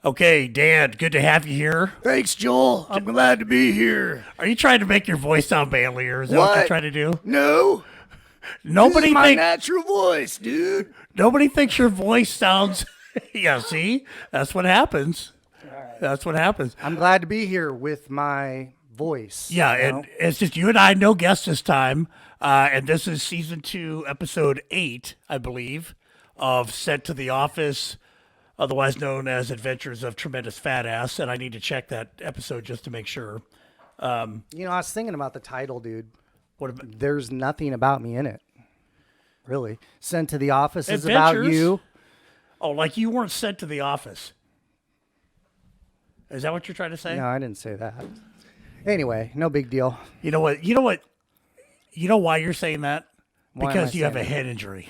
Okay, Dan, good to have you here. Thanks, Joel. I'm glad to be here. Are you trying to make your voice sound manlier? Is that what you're What? trying to do? No, this Nobody is my think natural voice, dude. nobody thinks your voice sounds. Yeah, see, that's what happens. That's what happens. I'm glad to be here with my voice. Yeah, you know? and it's just you and I, no guests this time. And this is season 2, episode 8, I believe, of Sent to the Office, otherwise known as Adventures of Tremendous Fat Ass. And I need to check that episode just to make sure. I was thinking about the title, dude. What about There's nothing about me in it. Really. Sent to the Office is about Adventures? you. Oh, like you weren't sent to the office. Is that what you're trying to say? No, I didn't say that. Anyway, no big deal. You know what? You know why you're saying that? Why am Because I you have a saying head injury,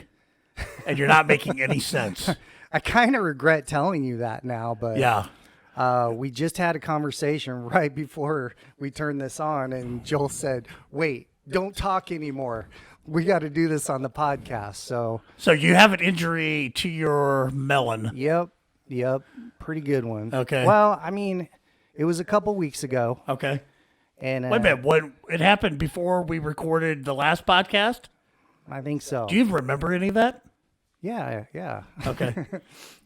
and you're not making any sense. I kind of regret telling you that now, but Yeah. we just had a conversation right before we turned this on, and Joel said, wait, don't talk anymore. We got to do this on the podcast. So, So you have an injury to your melon. yep, pretty good one. Okay. Well, I mean, it was a couple weeks ago, Okay. and Wait a minute. What it happened before we recorded the last podcast? I think so. Do you remember any of that? Yeah. Okay.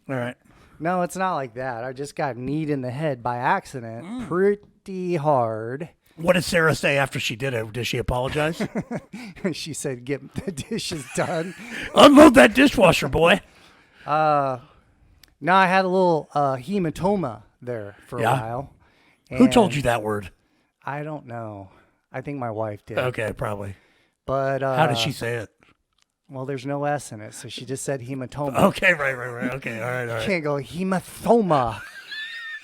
All right. No, it's not like that. I just got kneed in the head by accident Mm. pretty hard. What did Sarah say after she did it? Did she apologize? She said, get the dishes done. Unload that dishwasher, boy. No, I had a little hematoma there for Yeah? a while. Who told and you that word? I don't know. I think my wife did. Okay, probably. But How did she say it? Well, there's no S in it, so she just said hematoma. Okay, right. Okay, all right. Can't go hematoma.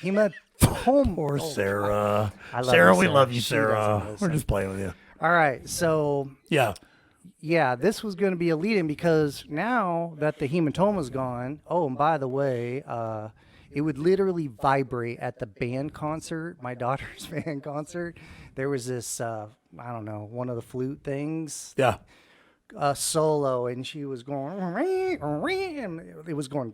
Hematoma. Poor Oh, Sarah. I love Sarah, you, we Sarah. love you, She Sarah. doesn't We're listen. just playing with you. All right, so Yeah. yeah, this was going to be a lead-in because now that the hematoma's gone, oh, and by the way, it would literally vibrate at the band concert, my daughter's band concert. There was this, I don't know, one of the flute things, Yeah. solo, and she was going, and it was going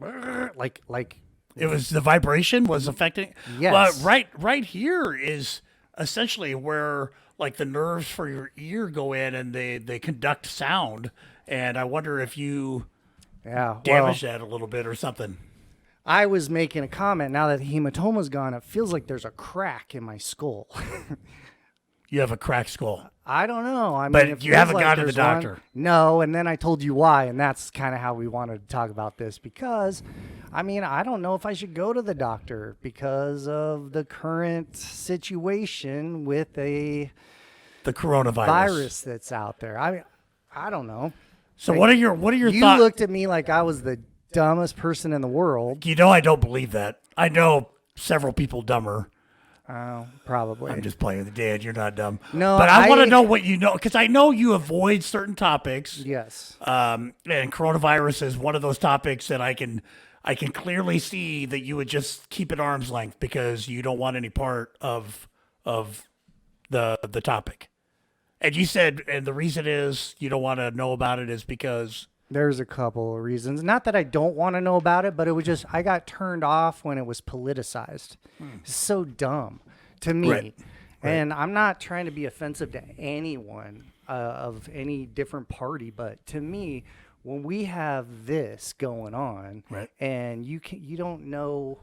like. It was the vibration was affecting. Yes. Well, right here is essentially where like the nerves for your ear go in and they conduct sound. And I wonder if you Yeah, well, damaged that a little bit or something. I was making a comment. Now that the hematoma's gone, it feels like there's a crack in my skull. You have a cracked skull. I don't know. I mean, But it you feels haven't like gone to the there's one. doctor. No, and then I told you why, and that's kind of how we wanted to talk about this because, I mean, I don't know if I should go to the doctor because of the current situation with a The coronavirus. virus that's out there. I don't know. So what are your You thoughts? looked at me like I was the dumbest person in the world. You know I don't believe that. I know several people dumber. Oh, probably. I'm just playing with you, Dan. You're not dumb. No, but I want I- to know what you know because I know you avoid certain topics. Yes. And coronavirus is one of those topics that I can clearly see that you would just keep at arm's length because you don't want any part of the topic. And you said, and the reason is you don't want to know about it is because There's a couple of reasons. Not that I don't want to know about it, but it was just I got turned off when it was politicized. It's so dumb to me. Right. And I'm not trying to be offensive to anyone of any different party, but to me, when we have this going on, Right. and you don't know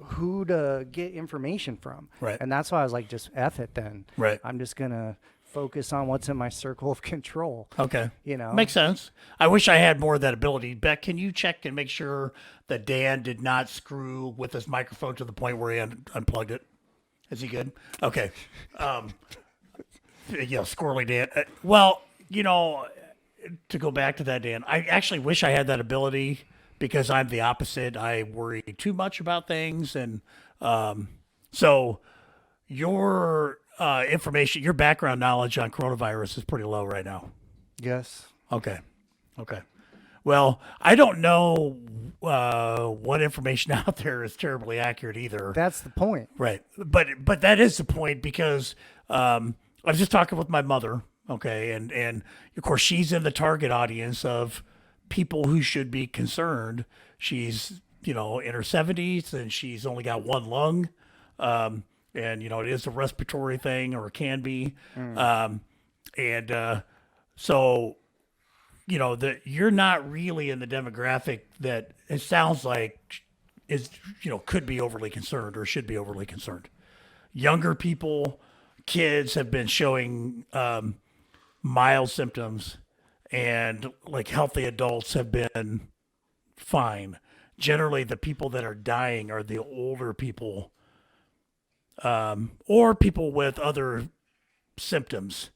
who to get information from, Right. and that's why I was like, just F it then. Right. I'm just gonna focus on what's in my circle of control. okay, You know, makes sense. I wish I had more of that ability. Beck, can you check and make sure that Dan did not screw with his microphone to the point where he unplugged it? Is he good? Okay. Yeah, squirrely Dan. Well, you know, to go back to that, Dan, I actually wish I had that ability because I'm the opposite. I worry too much about things. And so your information, your background knowledge on coronavirus is pretty low right now. yes. Okay. Okay. Well, I don't know what information out there is terribly accurate either. That's the point. Right. But that is the point because I was just talking with my mother, okay, and of course she's in the target audience of people who should be concerned. She's in her 70s, and she's only got one lung. And, it is a respiratory thing, or it can be. And so, that you're not really in the demographic that it sounds like is, could be overly concerned or should be overly concerned. Younger people, kids have been showing mild symptoms, and like healthy adults have been fine. Generally, the people that are dying are the older people, or people with other symptoms.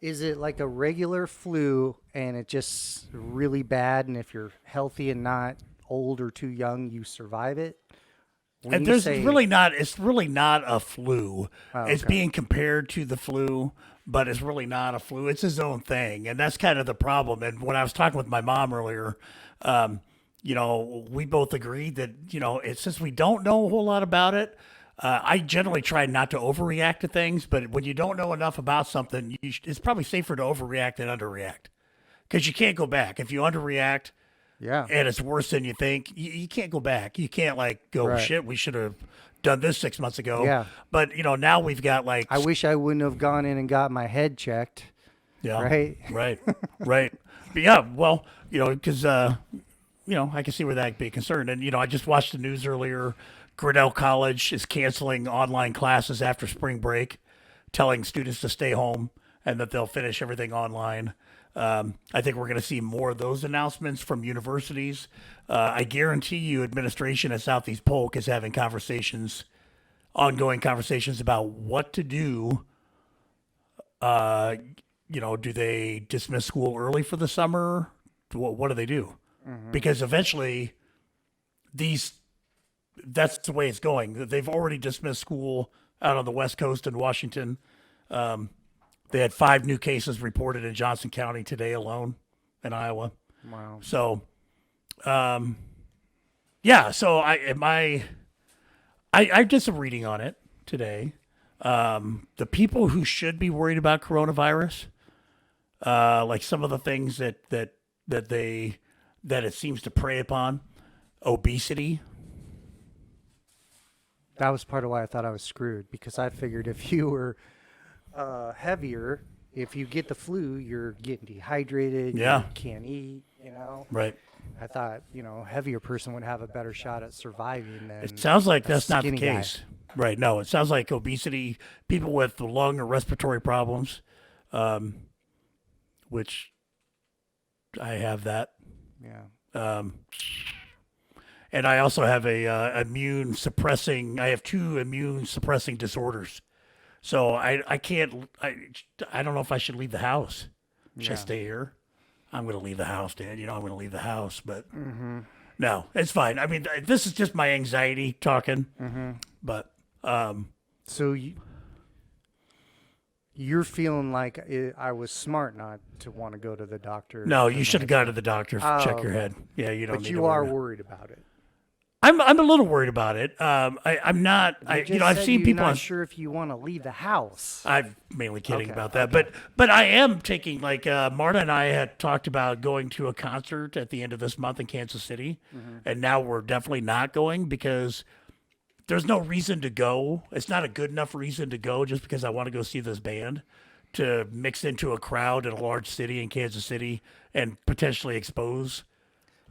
Is it like a regular flu and it's just really bad, and if you're healthy and not old or too young, you survive it? When And you there's say- really not. It's really not a flu. It's okay. being compared to the flu, but it's really not a flu. It's his own thing, and that's kind of the problem. And when I was talking with my mom earlier, we both agreed that it's since we don't know a whole lot about it. I generally try not to overreact to things, but when you don't know enough about something, it's probably safer to overreact than underreact, because you can't go back. If you underreact, Yeah. and it's worse than you think, you can't go back. You can't go, Right. shit, we should have done this 6 months ago. Yeah. But, now we've got I wish I wouldn't have gone in and got my head checked. yeah, Right. right. But yeah, well, because, I can see where that be concerned. And, I just watched the news earlier. Grinnell College is canceling online classes after spring break, telling students to stay home and that they'll finish everything online. I think we're going to see more of those announcements from universities. I guarantee you, administration at Southeast Polk is having ongoing conversations about what to do. Do they dismiss school early for the summer? What do they do? Because eventually, that's the way it's going. They've already dismissed school out on the West Coast in Washington. They had 5 new cases reported in Johnson County today alone in Iowa. Wow. So, yeah. So I did some reading on it today. The people who should be worried about coronavirus, like some of the things that it seems to prey upon, obesity. That was part of why I thought I was screwed, because I figured if you were heavier, if you get the flu, you're getting dehydrated. Yeah. You can't eat, Right. I thought, a heavier person would have a better shot at surviving than It sounds like that's not the skinny guy. case. Right. No, it sounds like obesity, people with lung or respiratory problems, which I have that. Yeah. And I also have I have 2 immune suppressing disorders. So I can't, I don't know if I should leave the house. Should I Yeah. stay here? I'm going to leave the house, Dad. I'm going to leave the house, but no, it's fine. I mean, this is just my anxiety talking, but, So you're feeling like I was smart not to want to go to the doctor. no, you should have gone to the doctor, check your okay. head. Yeah, you don't But need you to are worry. worried about it. I'm a little worried about it. I'm not. I've Just seen said people you're on. not sure if you want to leave the house. I'm mainly kidding Okay, about that, but I am taking Marta and I had talked about going to a concert at the end of this month in Kansas City, and now we're definitely not going because there's no reason to go. It's not a good enough reason to go just because I want to go see this band, to mix into a crowd in a large city in Kansas City and potentially expose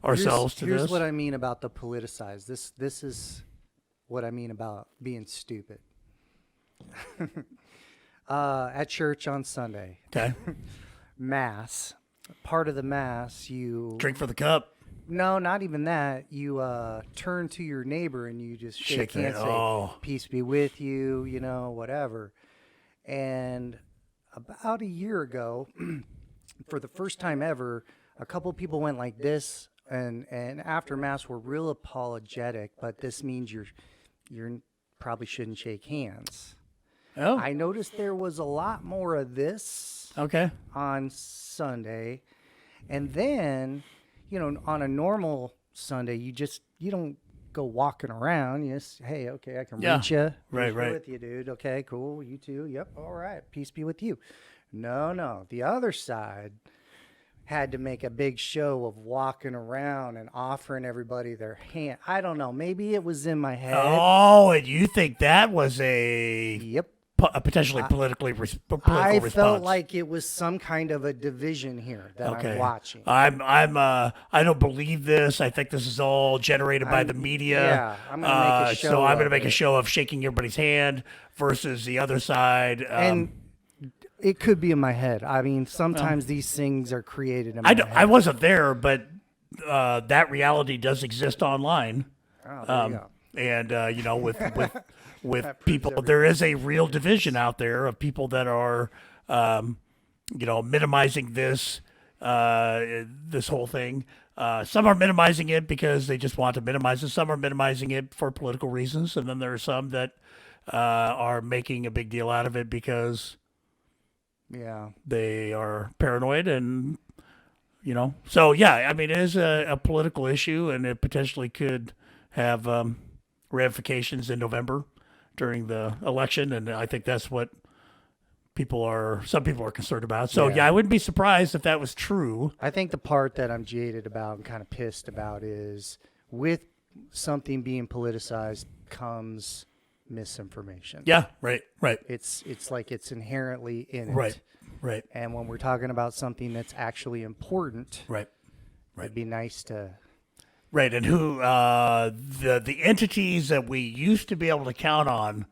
ourselves to Here's this. what I mean about the politicized. This is what I mean about being stupid. At church on Sunday, Okay, mass. Part of the mass, you drink for the cup. no, not even that. You turn to your neighbor and you just shake Shake hands, their- say, oh. "Peace be with you," whatever. And about a year ago, for the first time ever, a couple people went like this, and after mass were real apologetic, but this means you're probably shouldn't shake hands. Oh, I noticed there was a lot more of this okay. on Sunday, and then on a normal Sunday you don't go walking around. You just, hey, okay, I can Yeah. reach you. Right. With you, dude. Okay, cool. You too. Yep. All right. Peace be with you. No. The other side, had to make a big show of walking around and offering everybody their hand. I don't know. Maybe it was in my head. Oh, and you think that was a Yep. a potentially political I response? felt like it was some kind of a division here that I'm watching. I don't believe this. I think this is all generated by the media. yeah, I'm gonna make a show So I'm going to of make a it. show of shaking everybody's hand versus the other side. And it could be in my head. I mean, sometimes these things are created in my head. I wasn't there, but that reality does exist online. Oh, there you go. And with people, there is a real division out there of people that are minimizing this this whole thing. Some are minimizing it because they just want to minimize it. Some are minimizing it for political reasons, and then there are some that are making a big deal out of it because Yeah. they are paranoid and so yeah, I mean, it is a political issue, and it potentially could have ramifications in November during the election, and I think that's what some people are concerned about. So yeah, I wouldn't be surprised if that was true. I think the part that I'm jaded about and kind of pissed about is with something being politicized comes misinformation. Yeah, right. It's like it's inherently in it. Right. And when we're talking about something that's actually important, Right. it'd be nice to. Right, and who the entities that we used to be able to count on,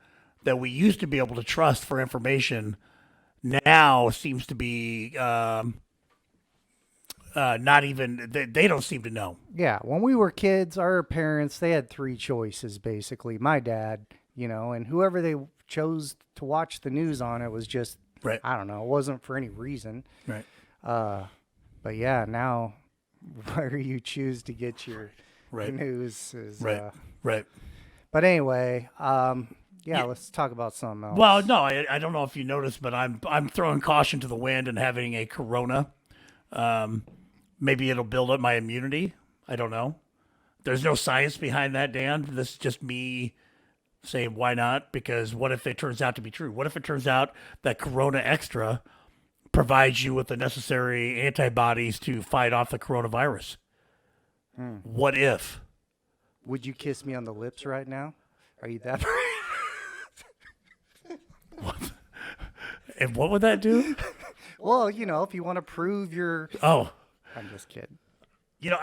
that we used to be able to trust for information, now seems to be not even. They don't seem to know. Yeah, when we were kids, our parents, they had three choices basically. My dad, and whoever they chose to watch the news on, it was just, Right. I don't know, it wasn't for any reason. Right. But yeah, now where you choose to get your Right. news is. Right. But anyway, let's talk about something else. Well, no, I don't know if you noticed, but I'm throwing caution to the wind and having a corona. Maybe it'll build up my immunity. I don't know. There's no science behind that, Dan. This is just me saying why not? Because what if it turns out to be true? What if it turns out that Corona Extra provides you with the necessary antibodies to fight off the coronavirus? What if? Would you kiss me on the lips right now? Are you that? And what would that do? Well, if you want to prove your. Oh, I'm just kidding.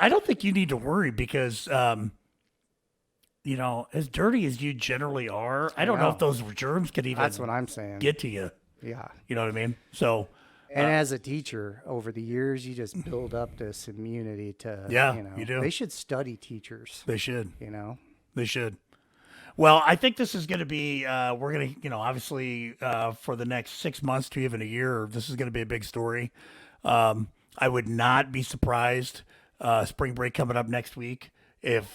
I don't think you need to worry because, as dirty as you generally are, I don't know if those germs could even That's what I'm saying. get to you. Yeah. You know what I mean? So, And as a teacher, over the years, you just build up this immunity to. Yeah, you do. They should study teachers. they should. They should. Well, I think this is going to be, we're going to, obviously for the next 6 months to even a year, this is going to be a big story. I would not be surprised, spring break coming up next week, if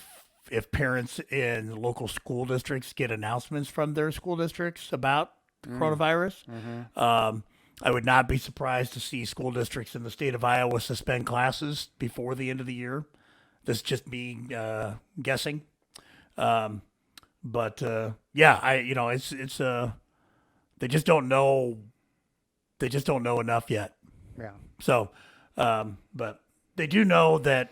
parents in local school districts get announcements from their school districts about coronavirus. I would not be surprised to see school districts in the state of Iowa suspend classes before the end of the year. This is just me guessing. But it's they just don't know. They just don't know enough yet. Yeah. So, but they do know that,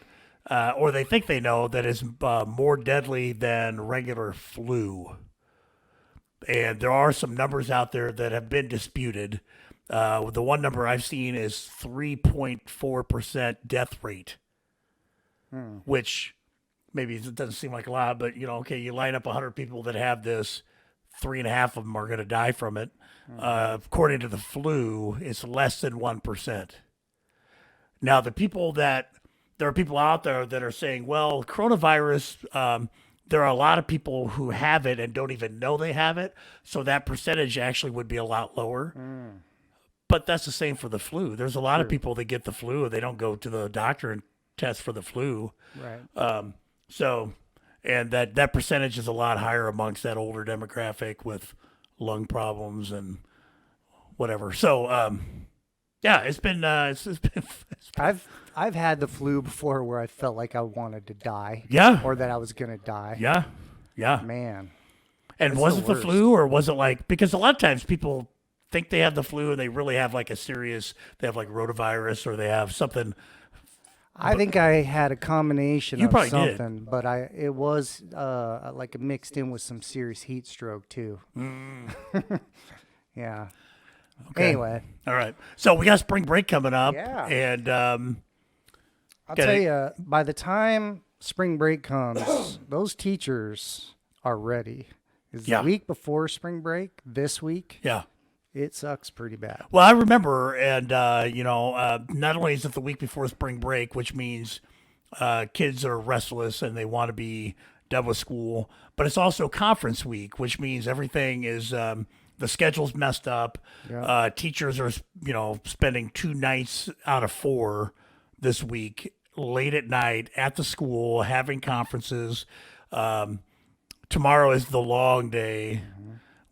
or they think they know that it's more deadly than regular flu. And there are some numbers out there that have been disputed. The one number I've seen is 3.4% death rate, which maybe it doesn't seem like a lot, but you line up 100 people that have this, 3.5 of them are going to die from it. According to the flu, it's less than 1%. Now, there are people out there that are saying, well, coronavirus, there are a lot of people who have it and don't even know they have it, so that percentage actually would be a lot lower. But that's the same for the flu. There's a lot of people that get the flu and they don't go to the doctor and test for the flu. Right. And that percentage is a lot higher amongst that older demographic with lung problems and whatever. So, it's been I've had the flu before where I felt like I wanted to die. Yeah. Or that I was gonna die. Yeah. Man. And That's was the it the worst. flu or was it because a lot of times people think they have the flu and they really have like they have like rotavirus or they have something. I think I had a combination You of probably did. something, but it was like mixed in with some serious heat stroke too. Yeah. Okay. Anyway, All right. So we got spring break coming up. Yeah. And I'll Got tell it. you, by the time spring break comes, those teachers are ready. It's Yeah. the week before spring break, this week, yeah. it sucks pretty bad. Well, I remember, and not only is it the week before spring break, which means kids are restless and they want to be done with school, but it's also conference week, which means everything is the schedule's messed up. Yeah. Teachers are, spending 2 nights out of 4 this week, late at night at the school, having conferences. Tomorrow is the long day.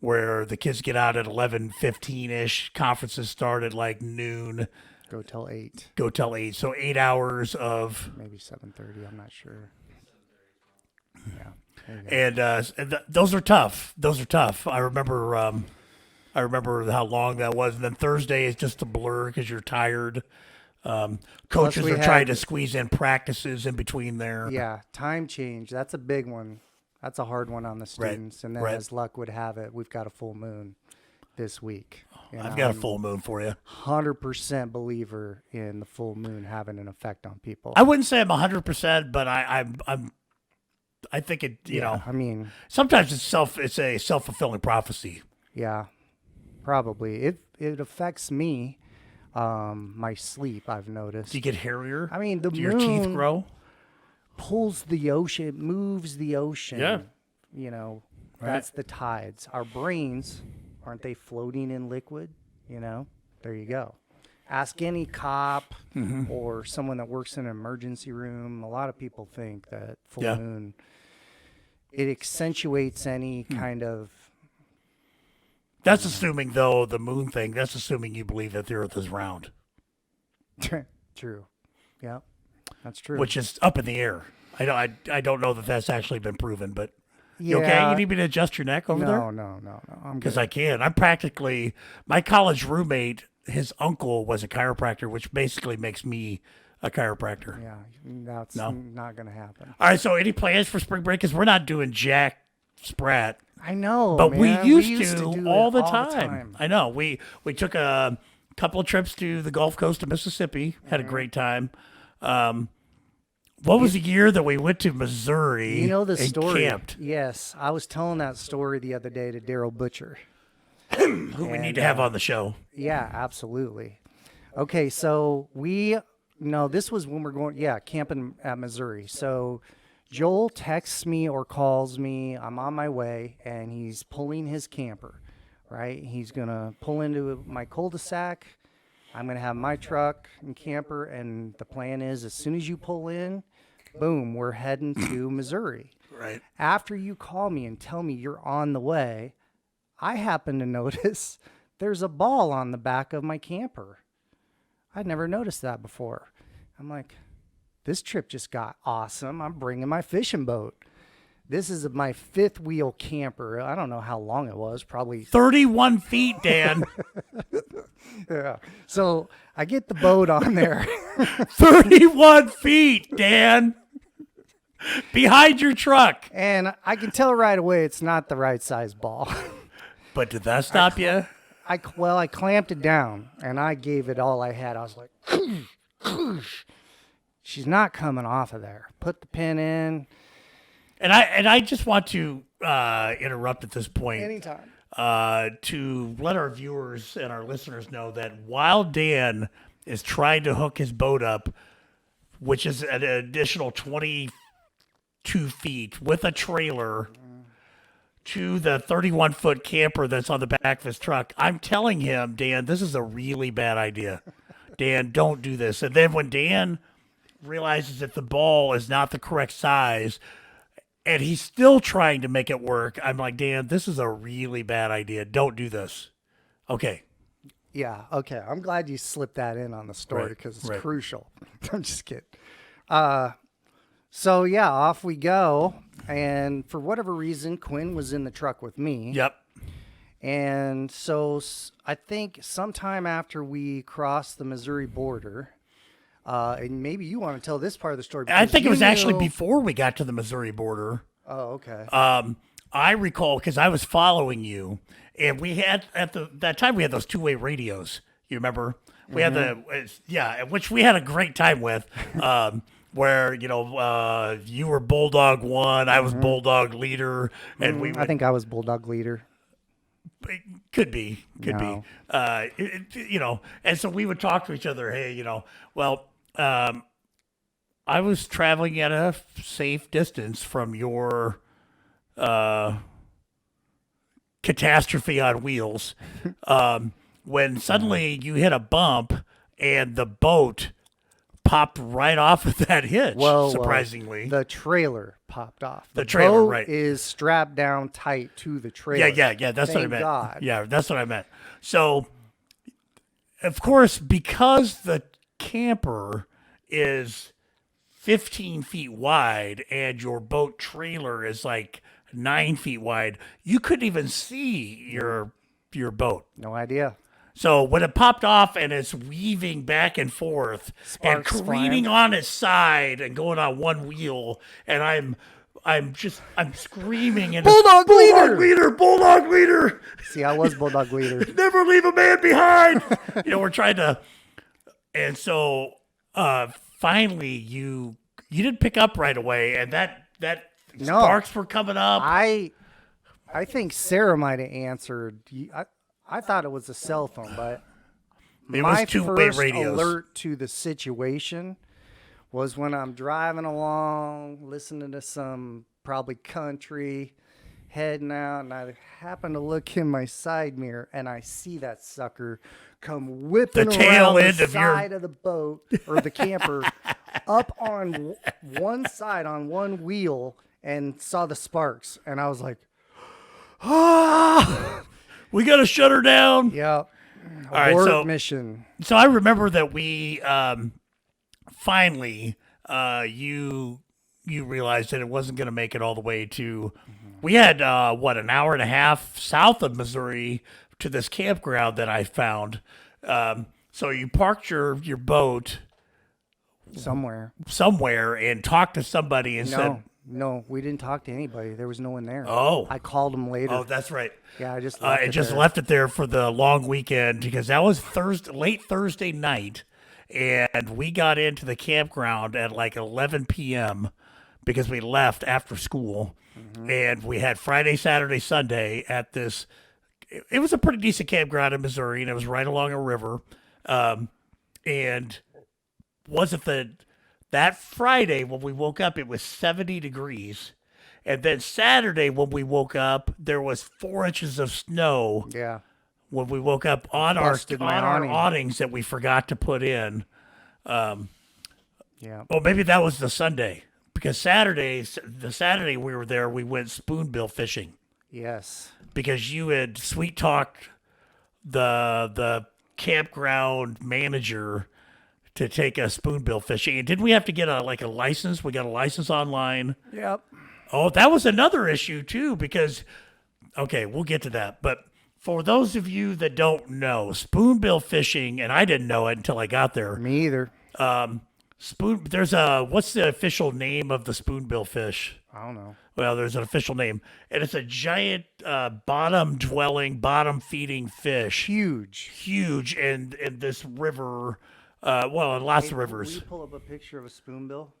Where the kids get out at 11:15ish. Conferences start at like noon. Go till 8, Go till 8. So 8 hours of, maybe 7:30. I'm not sure. Yeah. There you go. and those are tough. Those are tough. I remember how long that was. And then Thursday is just a blur because you're tired. Coaches we are trying had- to squeeze in practices in between there. Yeah, time change. That's a big one. That's a hard one on the students. And then, right. as luck would have it, we've got a full moon this week. And I've got a I'm full moon for you. 100% believer in the full moon having an effect on people. I wouldn't say I'm 100%, but I think it. You know, I mean, sometimes it's a self-fulfilling prophecy. yeah, probably. It affects me, my sleep. I've noticed. Do you get hairier? I mean, the Do your teeth moon grow? pulls the ocean, it moves the ocean. Yeah. You know, Right. that's the tides. Our brains, aren't they floating in liquid? You know, there you go. Ask any cop Mm-hmm. or someone that works in an emergency room. A lot of people think that full Yeah. moon, it accentuates any Hmm. kind of, That's assuming, though, the moon thing. That's assuming you believe that the Earth is round, true. Yeah, that's true. which is up in the air. I don't know that that's actually been proven. But you okay? Yeah. You need me to adjust your neck over there? No. I'm Because good. I can. I'm practically my college roommate. His uncle was a chiropractor, which basically makes me a chiropractor. Yeah, that's No? not going to happen. All right. So, any plans for spring break? Because we're not doing Jack Sprat. I know, But man. we used to do all it the time. time. I know. We took a couple of trips to the Gulf Coast of Mississippi. Had a great time. What was the year that we went to Missouri? You know the and story. Camped? Yes, I was telling that story the other day to Daryl Butcher. Who we need to have on the show? Yeah, absolutely. Okay, so this was when we're going, camping at Missouri. So Joel texts me or calls me. I'm on my way, and he's pulling his camper, right? He's going to pull into my cul-de-sac. I'm going to have my truck and camper, and the plan is as soon as you pull in, boom, we're heading to Missouri. Right. After you call me and tell me you're on the way, I happen to notice there's a ball on the back of my camper. I'd never noticed that before. I'm like, this trip just got awesome. I'm bringing my fishing boat. This is my 5th wheel camper. I don't know how long it was, probably 31 feet, Dan. yeah. So I get the boat on there. 31 feet, Dan. Behind your truck. And I can tell right away it's not the right size ball. But did that stop you? I clamped it down and I gave it all I had. I was like, she's not coming off of there. Put the pin in. And I just want to interrupt at this point. Anytime. To let our viewers and our listeners know that while Dan is trying to hook his boat up, which is an additional 22 feet with a trailer to the 31-foot camper that's on the back of his truck, I'm telling him, Dan, this is a really bad idea. Dan, don't do this. And then when Dan realizes that the ball is not the correct size, and he's still trying to make it work, I'm like, Dan, this is a really bad idea. Don't do this. Okay. Yeah. Okay. I'm glad you slipped that in on the story Right, because it's right. crucial. I'm just kidding. So yeah, off we go. And for whatever reason, Quinn was in the truck with me. Yep. And so I think sometime after we crossed the Missouri border, and maybe you want to tell this part of the story. I because think it you was actually knew- before we got to the Missouri border. Oh, okay. I recall because I was following you, and we had that time we had those two-way radios. You remember? We had which we had a great time with. Where you were Bulldog 1, I was Bulldog Leader, and we I think I was Bulldog Leader. could be No. and so we would talk to each other. Hey, I was traveling at a safe distance from your catastrophe on wheels when suddenly you hit a bump and the boat popped right off of that hitch. Well, surprisingly, the trailer popped off. The trailer, boat right. is strapped down tight to the trailer. yeah. That's what I Thank meant. God. Yeah, that's what I meant. So, of course, because the camper is 15 feet wide and your boat trailer is like 9 feet wide, you couldn't even see your boat. No idea. So when it popped off and it's weaving back and forth and Sparks careening flying. on its side and going on one wheel, and I'm screaming and Bulldog leader! Bulldog leader, See, I was Bulldog Leader. never leave a man behind. We're trying to, and so finally you didn't pick up right away, and that No. sparks were coming up. I think Sarah might have answered. I thought it was a cell phone, but It my was two-way first radios. alert to the situation was when I'm driving along, listening to some probably country, heading out, and I happen to look in my side mirror and I see that sucker come whipping The tail around end the of your- side of the boat or the camper up on one side on one wheel and saw the sparks, and I was like, Ah, we got to shut her down. "Yep, right, abort so- mission." So I remember that we finally you realized that it wasn't going to make it all the way to. We had an hour and a half south of Missouri to this campground that I found. So you parked your boat Somewhere. somewhere and talked to somebody and said, No, we didn't talk to anybody. There was no one there. "Oh, I called him later. oh, that's right." Yeah, I just It just there. left it there for the long weekend because that was late Thursday night, and we got into the campground at like 11 p.m. because we left after school, and we had Friday, Saturday, Sunday at this. It was a pretty decent campground in Missouri, and it was right along a river. And wasn't that Friday when we woke up, it was 70 degrees. And then Saturday when we woke up, there was 4 inches of snow Yeah. when we woke up on our Busted my awning. awnings that we forgot to put in. Yeah. Well, maybe that was the Sunday because the Saturday we were there, we went spoonbill fishing Yes. because you had sweet talked the campground manager to take us spoonbill fishing. And didn't we have to get a license? We got a license online. Yep. Oh, that was another issue too, because okay, we'll get to that. But for those of you that don't know, spoonbill fishing, and I didn't know it until I got there. Me either. There's what's the official name of the spoonbill fish? I don't know. Well, there's an official name, and it's a giant bottom-dwelling, bottom-feeding fish. Huge. in this river. Well, in lots of Will rivers. you pull up a picture of a spoonbill?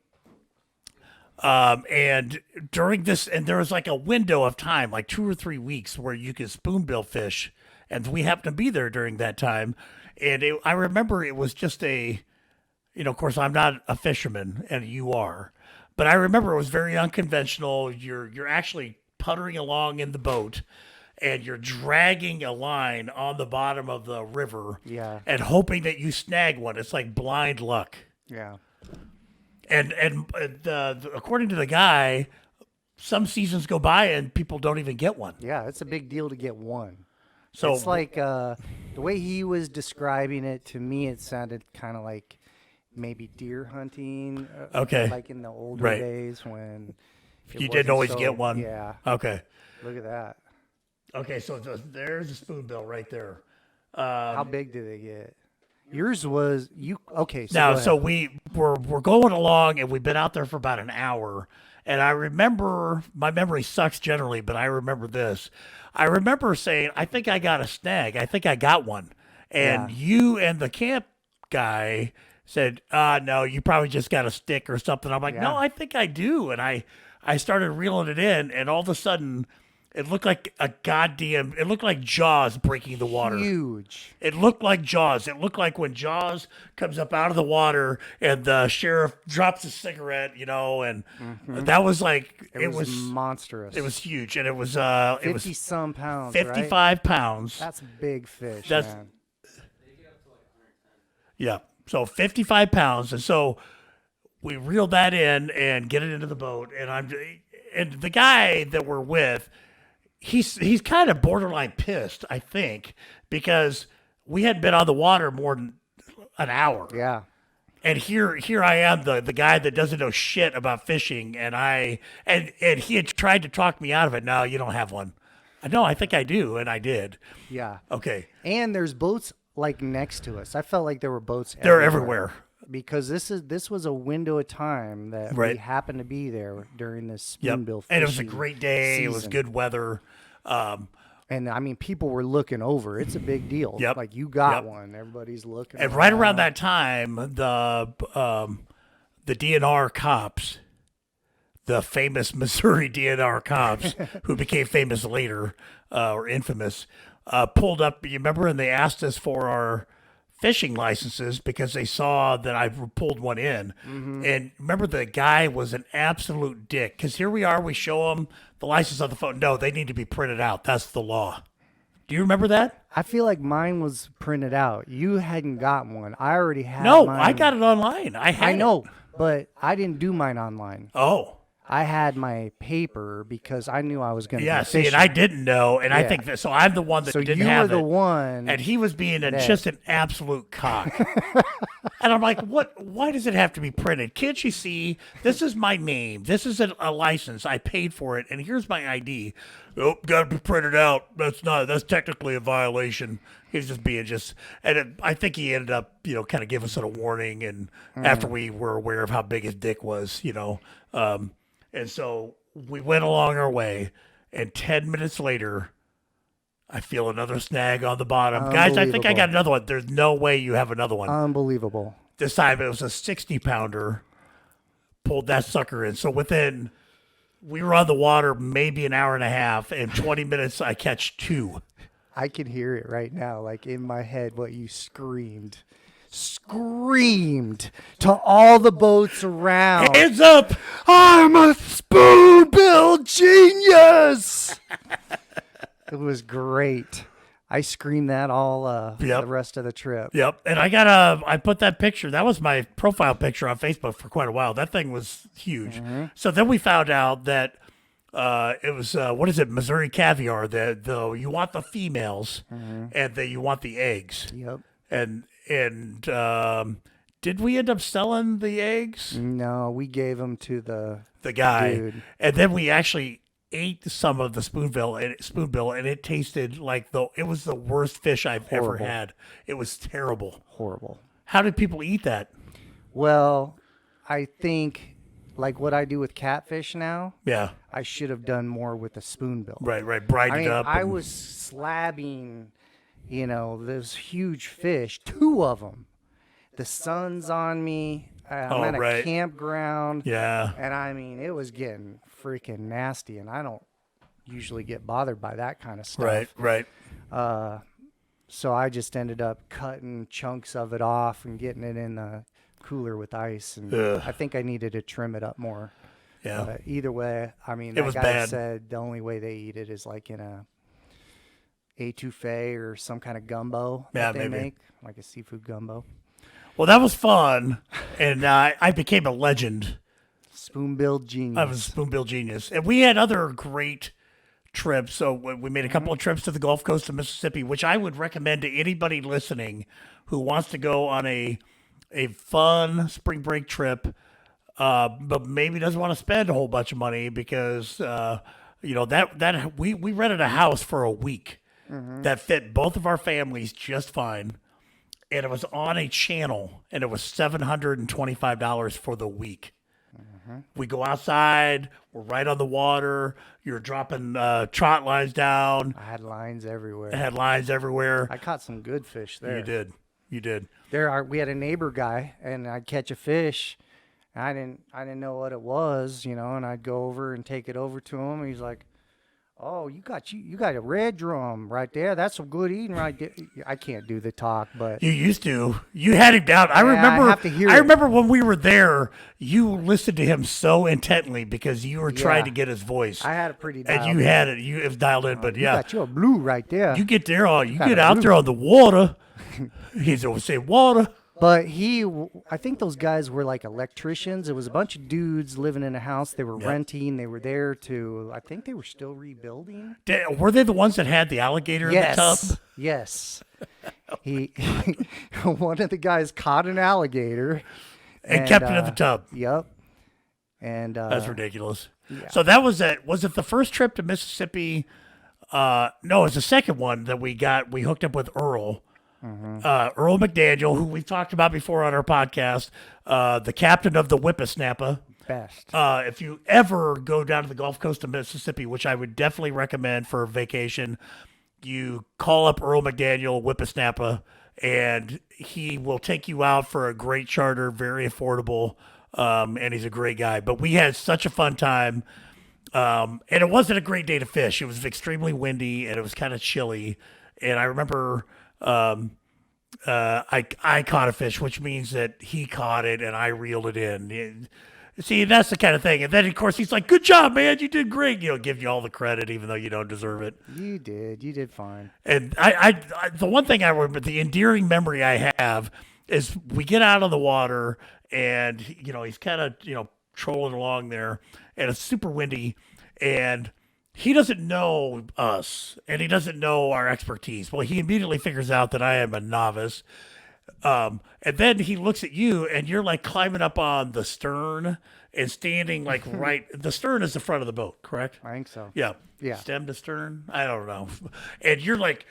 And during this, and there was like a window of time, like 2 or 3 weeks, where you could spoonbill fish, and we happened to be there during that time. And I remember it was just of course, I'm not a fisherman, and you are, but I remember it was very unconventional. You're actually puttering along in the boat, and you're dragging a line on the bottom of the river, Yeah. and hoping that you snag one. It's like blind luck. Yeah. And according to the guy, some seasons go by and people don't even get one. Yeah, it's a big deal to get one. So It's like the way he was describing it to me, it sounded kind of like maybe deer hunting. Okay. Like in the older Right. days when it you didn't wasn't always so- get one. Yeah. Okay. Look at that. Okay, so there's a spoonbill right there. How big did they get? Yours was you. Okay, so Now, go so ahead. we're going along, and we've been out there for about an hour. And I remember, my memory sucks generally, but I remember this. I remember saying, "I think I got a snag. I think I got one." And Yeah. you and the camp guy said, no, you probably just got a stick or something." I'm like, "No, Yeah. I think I do." And I started reeling it in, and all of a sudden, it looked like it looked like Jaws breaking the water. Huge. It looked like Jaws. It looked like when Jaws comes up out of the water and the sheriff drops a cigarette, and that was like It was monstrous. it was huge, and it was 50 some pounds. 55 Right? pounds. That's big fish, That's- man. Yeah, so 55 pounds, and so we reel that in and get it into the boat, and the guy that we're with, he's kind of borderline pissed, I think, because we hadn't been on the water more than an hour. Yeah. And here I am, the guy that doesn't know shit about fishing, and he had tried to talk me out of it. No, you don't have one. No, I think I do, and I did. Yeah. Okay, And there's boats like next to us. I felt like there were boats they're everywhere. because this was a window of time that we Right. happened to be there during this Yep, spoonbill fishing and it was a great day. It was season. good weather. And I mean, people were looking over. It's a big deal. Yep. Like you got Yep. one. Everybody's looking. And right around that time, the DNR cops, the famous Missouri DNR cops, who became famous later or infamous, pulled up. You remember, and they asked us for our fishing licenses because they saw that I pulled one in. And remember, the guy was an absolute dick because here we are. We show them the license on the phone. No, they need to be printed out. That's the law. Do you remember that? I feel like mine was printed out. You hadn't got one. I already had. No, mine. I got it online. I had I it. know, but I didn't do mine online. Oh. I had my paper because I knew I was going to Yeah, be see, fishing. and I didn't know, and I Yeah. think that, so I'm the one that so didn't you were have the it, one. and he was being that- just an absolute cock. And I'm like, what? Why does it have to be printed? Can't you see? This is my name. This is a license. I paid for it, and here's my ID. Oh, got to be printed out. That's technically a violation. He's just being I think he ended up, kind of giving us a warning, and after we were aware of how big his dick was, and so we went along our way, and 10 minutes later, I feel another snag on the bottom. Guys, I think I got another one. There's no way you have another one. Unbelievable. This time it was a 60-pounder. Pulled that sucker in. So we were on the water maybe an hour and a half, and 20 minutes I catch two. I can hear it right now, like in my head, what you screamed. Screamed to all the boats around. Hands up! I'm a spoonbill genius. It was great. I screamed that all Yep. the rest of the trip. Yep. And I put that picture. That was my profile picture on Facebook for quite a while. That thing was huge. So then we found out that it was, what is it? Missouri caviar. You want the females and that you want the eggs. Yep. And did we end up selling the eggs? No, we gave them to The guy. Dude. And then we actually ate some of the spoonbill, and it tasted like it was the worst fish I've ever Horrible. had. It was terrible. horrible. How did people eat that? Well, I think like what I do with catfish now, Yeah. I should have done more with the spoonbill. Right. Bride I it mean, up. I and- was slabbing, those huge fish, two of them. The sun's on me. I'm at a right. campground. Yeah. And I mean, it was getting freaking nasty, and I don't usually get bothered by that kind of stuff. Right. So I just ended up cutting chunks of it off and getting it in the cooler with ice. And Ugh. I think I needed to trim it up more. Yeah. But either way, I mean, It that was guy bad. said the only way they eat it is like in a etouffee or some kind of gumbo Yeah, that they maybe. make, like a seafood gumbo. Well, that was fun, and I became a legend. Spoonbill genius. I was a spoonbill genius, and we had other great trips. So we made a couple of trips to the Gulf Coast of Mississippi, which I would recommend to anybody listening who wants to go on a fun spring break trip, but maybe doesn't want to spend a whole bunch of money because You know, that we rented a house for a week that fit both of our families just fine. And it was on a channel, and it was $725 for the week. We go outside, we're right on the water, you're dropping trot lines down, I had lines everywhere. had lines everywhere. I caught some good fish there. You did. We had a neighbor guy, and I'd catch a fish. I didn't know what it was, you know, and I'd go over and take it over to him. And he's like, "Oh, you got a red drum right there. That's some good eating right there." I can't do the talk, but You used to. You had him down. I Yeah, I remember. have to hear I it. remember when we were there. You listened to him so intently because you were trying Yeah. to get his voice, I had it pretty and dialed you in. had it. You it was dialed in. But You yeah, got your blue right there. you get there on. You got get a out blue. there on the water. He's always say water. But I think those guys were like electricians. It was a bunch of dudes living in a house. They were renting. They were there I think they were still rebuilding. Were they the ones that had the alligator in the tub? Yes. One of the guys caught an alligator And kept it in the tub. Yep. And That's ridiculous. So that was it. Was it the first trip to Mississippi? No, it was the second one that we got. We hooked up with Earl. Earl McDaniel, who we've talked about before on our podcast, the captain of the Whippersnapper. best. If you ever go down to the Gulf Coast of Mississippi, which I would definitely recommend for a vacation, you call up Earl McDaniel, Whippersnapper, and he will take you out for a great charter, very affordable, and he's a great guy. But we had such a fun time. And it wasn't a great day to fish. It was extremely windy and it was kind of chilly. And I remember I caught a fish, which means that he caught it and I reeled it in. See, that's the kind of thing. And then, of course, he's like, "Good job, man. You did great." You know, give you all the credit, even though you don't deserve it. You did fine. And I the one thing I remember, the endearing memory I have is we get out of the water and, you know, he's kind of, you know, trolling along there and it's super windy and he doesn't know us and he doesn't know our expertise. Well, he immediately figures out that I am a novice. And then he looks at you and you're like climbing up on the stern and standing like the stern is the front of the boat, correct? I think so. Yeah. Yeah. Stem to stern? I don't know. And you're like,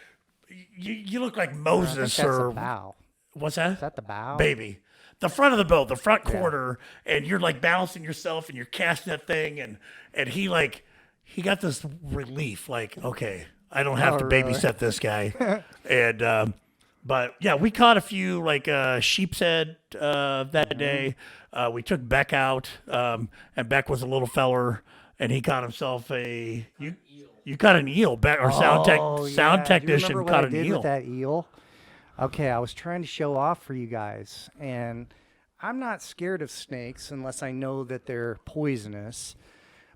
you look like I think Moses that's or the bow. what's that? Is that the bow? Baby. The front of the boat, the front quarter, and you're like balancing yourself and you're casting that thing and he got this relief, like, okay, I don't have to really? babysit this guy. And but yeah, we caught a few like sheep's head that day. We took Beck out, and Beck was a little feller, and he caught himself you caught an eel. Beck, our sound Do you technician remember caught what I an did eel. with that eel? Okay, I was trying to show off for you guys, and I'm not scared of snakes unless I know that they're poisonous.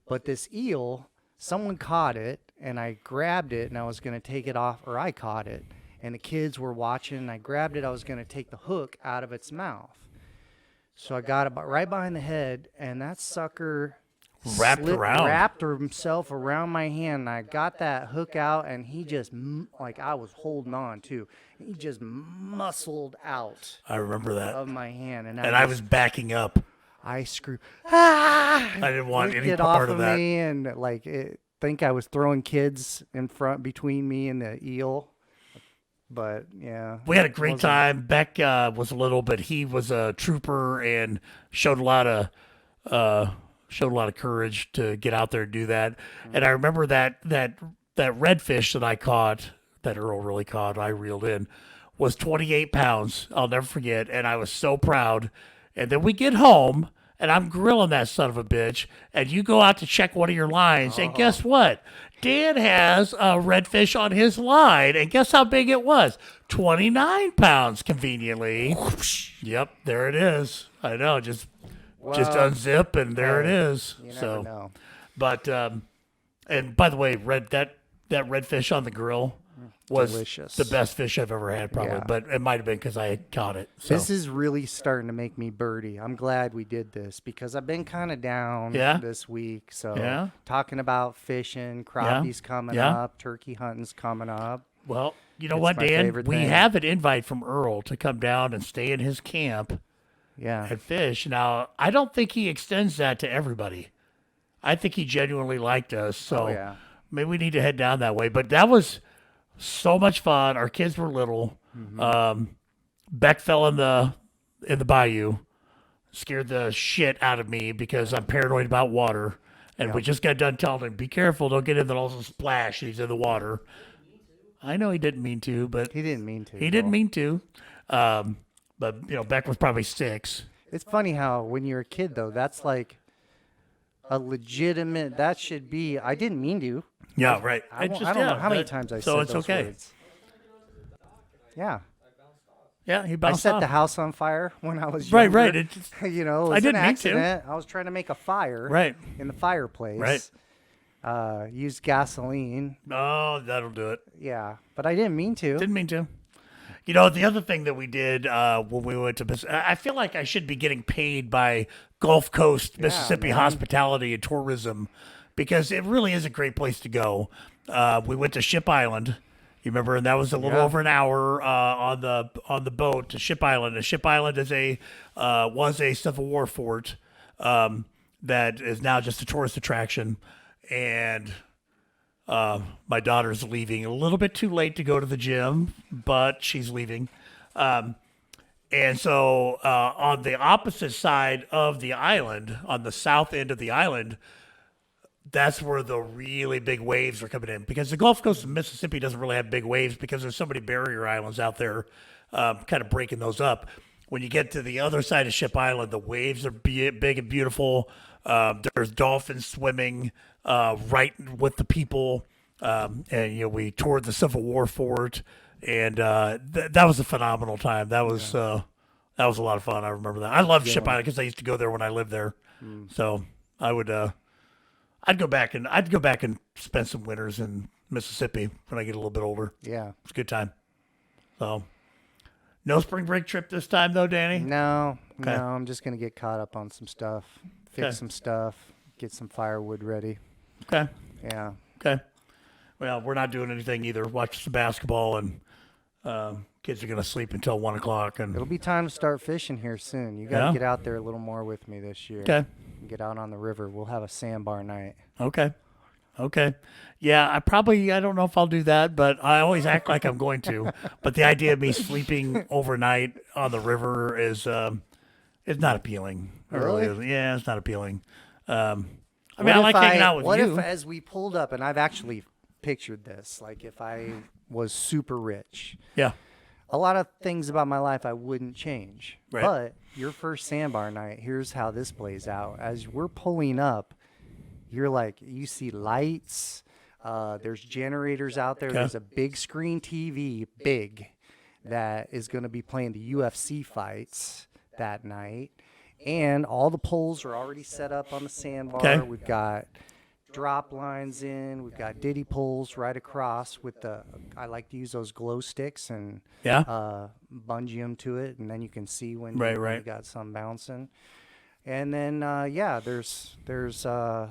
But this eel, someone caught it, and I grabbed it, and I was going to take it off, or I caught it, and the kids were watching, and I grabbed it. I was going to take the hook out of its mouth. So I got it right behind the head, and that sucker wrapped himself around my hand. And I got that hook out, and he just, like I was holding on to, he just muscled out I remember that. of my hand. And And I was backing up. I screamed, ah! I didn't want Licked any it part off of that. me, and like, think I was throwing kids in front between me and the eel. But yeah, We had a great time. Beck was a little, but he was a trooper and showed a lot of courage to get out there and do that. And I remember that redfish that I caught, that Earl really caught, I reeled in, was 28 pounds. I'll never forget. And I was so proud. And then we get home and I'm grilling that son of a bitch. And you go out to check one of your lines. And guess what? Dan has a redfish on his line. And guess how big it was? 29 pounds, conveniently. Yep, there it is. I know. Just unzip and there it is. you never So, know. but and by the way, that redfish on the grill was Delicious. the best fish I've ever had, probably. Yeah. But it might have been because I had caught it. So This is really starting to make me birdie. I'm glad we did this because I've been kind of down Yeah? this week. So Yeah? talking about fishing, crappies coming Yeah? up, turkey hunting's coming up. well, you know It's what, my Dan? favorite We thing. have an invite from Earl to come down and stay in his camp Yeah. and fish. Now, I don't think he extends that to everybody. I think he genuinely liked us. So Oh, yeah. maybe we need to head down that way. But that was so much fun. Our kids were little. Beck fell in the bayou, scared the shit out of me because I'm paranoid about water. And we just got done telling him, "Be careful, don't get in there, also splash." And he's in the water. I know he didn't mean to, but He didn't mean to. he didn't mean to. But Beck was probably 6. It's funny how when you're a kid, though, that's like a legitimate. That should be. I didn't mean to. Yeah, right. I, It's I don't know how many that- times I so said it's those okay. words. Yeah, Yeah, he I bounced set off. the house on fire when I was Right, younger. right. It just, You know, it was I didn't an mean to. accident. I was trying to make a fire. right. In the fireplace. Right. Used gasoline. Oh, that'll do it. Yeah, but I didn't mean to. Didn't mean to. The other thing that we did when we went to, I feel like I should be getting paid by Gulf Coast, Mississippi man. hospitality and tourism, because it really is a great place to go. We went to Ship Island, you remember, and that was a little Yeah. over an hour on the boat to Ship Island. And Ship Island is was a Civil War fort that is now just a tourist attraction, and my daughter's leaving a little bit too late to go to the gym, but she's leaving. And so on the opposite side of the island, on the south end of the island, that's where the really big waves are coming in. Because the Gulf Coast of Mississippi doesn't really have big waves because there's so many barrier islands out there kind of breaking those up. When you get to the other side of Ship Island, the waves are big and beautiful. There's dolphins swimming right with the people. And we toured the Civil War fort, and that was a phenomenal time. That was a lot of fun. I remember that. I love Ship Island because I used to go there when I lived there. So I would I'd go back and spend some winters in Mississippi when I get a little bit older. Yeah. It's a good time. So no spring break trip this time though, Danny. No, Okay. no, I'm just gonna get caught up on some stuff, fix Okay. some stuff, get some firewood ready. Okay. Yeah. Okay. Well, we're not doing anything either. Watch some basketball, and kids are gonna sleep until 1:00. And It'll be time to start fishing here soon. You gotta Yeah? get out there a little more with me this year. okay. Get out on the river. We'll have a sandbar night. Okay. Okay. Yeah, I don't know if I'll do that, but I always act like I'm going to. But the idea of me sleeping overnight on the river is not appealing. It Really? isn't. Yeah, it's not appealing. I mean, What I if like hanging out with what you. if as we pulled up, and I've actually pictured this, like if I was super rich, Yeah. a lot of things about my life I wouldn't change. Right. But your first sandbar night, here's how this plays out. As we're pulling up, you're like, you see lights, there's generators out there. Okay. There's a big screen TV, big, that is going to be playing the UFC fights that night. And all the poles are already set up on the sandbar. Okay. We've got drop lines in. We've got diddy poles right across with I like to use those glow sticks and Yeah. bungee them to it, and then you can see when Right, you right. got some bouncing. And then there's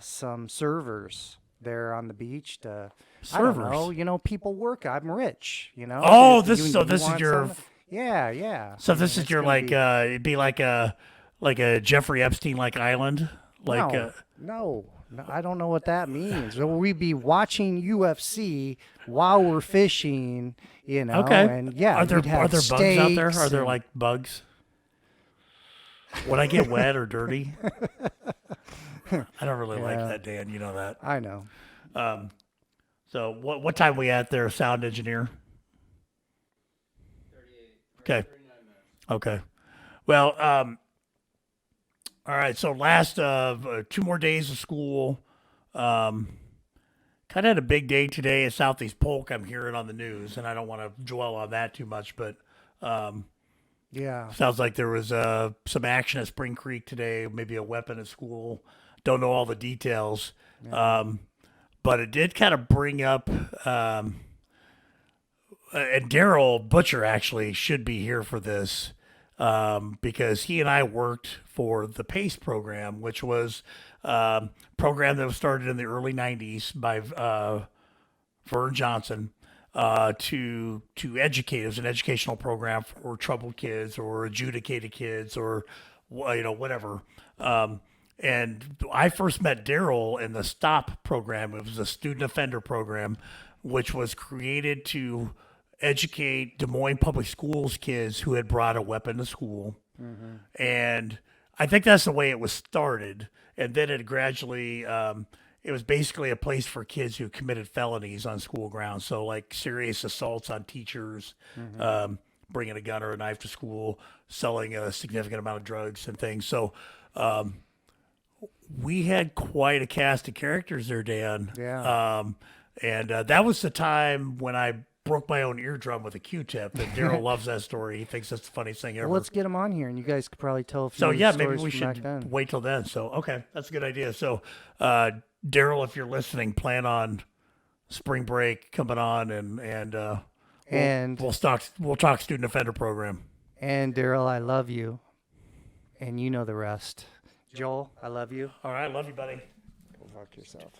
some servers there on the beach to I don't Servers? know, people work. I'm rich, Oh, If this you- so you this is want your some- yeah. so this is It's your gonna like be- it'd be like a Jeffrey Epstein like island, like no, I don't know what that means. So we'd be watching UFC while we're fishing, okay. and yeah, are there we'd have bugs out there? steaks Are there and- like bugs? Would I get wet or dirty? I don't really like Yeah. that, Dan. You know that. I know. So what time we at there, sound engineer? 38. Okay. Okay. Well, all right. So last 2 more days of school. Kind of had a big day today at Southeast Polk. I'm hearing on the news, and I don't want to dwell on that too much, but Yeah. sounds like there was some action at Spring Creek today, maybe a weapon at school. Don't know all the details. But it did kind of bring up, and Daryl Butcher actually should be here for this because he and I worked for the PACE program, which was a program that was started in the early 90s by Vern Johnson to educate. It was an educational program for troubled kids or adjudicated kids or whatever. And I first met Daryl in the STOP program. It was a student offender program, which was created to educate Des Moines Public Schools kids who had brought a weapon to school. And I think that's the way it was started. And then it gradually, it was basically a place for kids who committed felonies on school grounds. So, like serious assaults on teachers, bringing a gun or a knife to school, selling a significant amount of drugs and things. So, we had quite a cast of characters there, Dan. Yeah. And that was the time when I broke my own eardrum with a Q-tip. And Daryl loves that story. He thinks that's the funniest thing ever. Well, let's get him on here, and you guys could probably tell a few So yeah, stories maybe we from back should then. wait till then. So okay, that's a good idea. So Daryl, if you're listening, plan on spring break coming on, and And we'll talk student offender program. and Daryl, I love you, and you know the rest. Joel, I love you. All right, love you, buddy. Go fuck yourself.